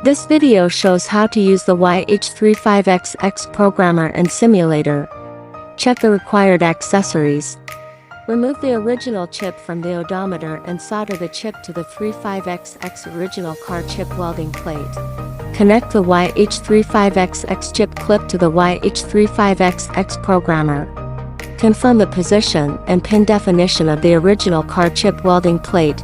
This video shows how to use the YH35XX programmer and simulator. Check the required accessories. Remove the original chip from the odometer and solder the chip to the 35XX original car chip welding plate. Connect the YH35XX chip clip to the YH35XX programmer. Confirm the position and pin definition of the original car chip welding plate.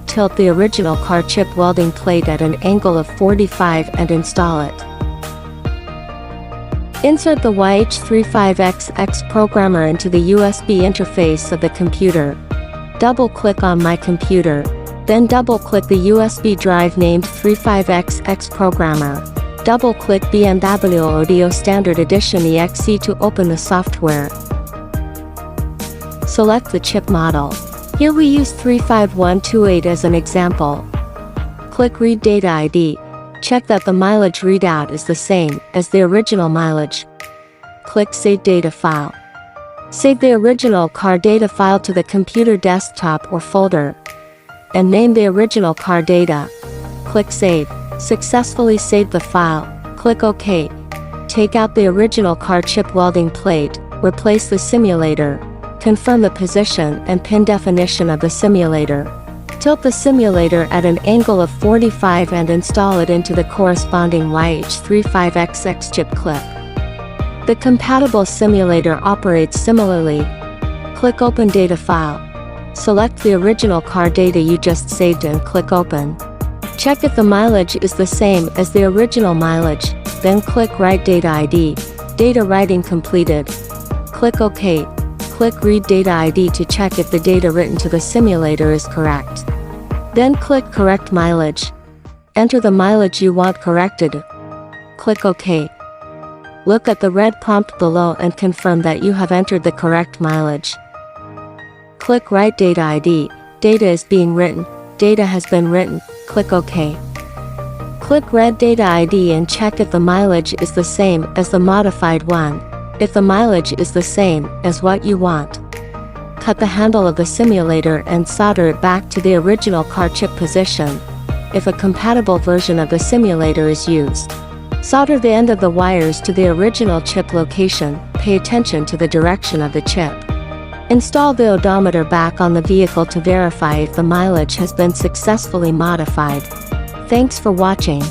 Tilt the original car chip welding plate at an angle of 45 and install it. Insert the YH35XX programmer into the USB interface of the computer. Double-click on My Computer, then double-click the USB drive named 35XX programmer. Double-click BMW Audio Standard Edition EXE to open the software. Select the chip model. Here we use 35128 as an example. Click Read Data ID. Check that the mileage readout is the same as the original mileage. Click Save Data File. Save the original car data file to the computer desktop or folder. And name the original car data. Click Save. Successfully saved the file. Click OK. Take out the original car chip welding plate. Replace the simulator. Confirm the position and pin definition of the simulator. Tilt the simulator at an angle of 45 and install it into the corresponding YH35XX chip clip. The compatible simulator operates similarly. Click Open Data File. Select the original car data you just saved and click Open. Check if the mileage is the same as the original mileage, then click Write Data ID. Data writing completed. Click OK. Click Read Data ID to check if the data written to the simulator is correct. Then click Correct Mileage. Enter the mileage you want corrected. Click OK. Look at the red prompt below and confirm that you have entered the correct mileage. Click Write Data ID. Data is being written. Data has been written. Click OK. Click Read Data ID and check if the mileage is the same as the modified one. If the mileage is the same as what you want, cut the handle of the simulator and solder it back to the original car chip position. If a compatible version of the simulator is used, solder the end of the wires to the original chip location. Pay attention to the direction of the chip. Install the odometer back on the vehicle to verify if the mileage has been successfully modified. Thanks for watching.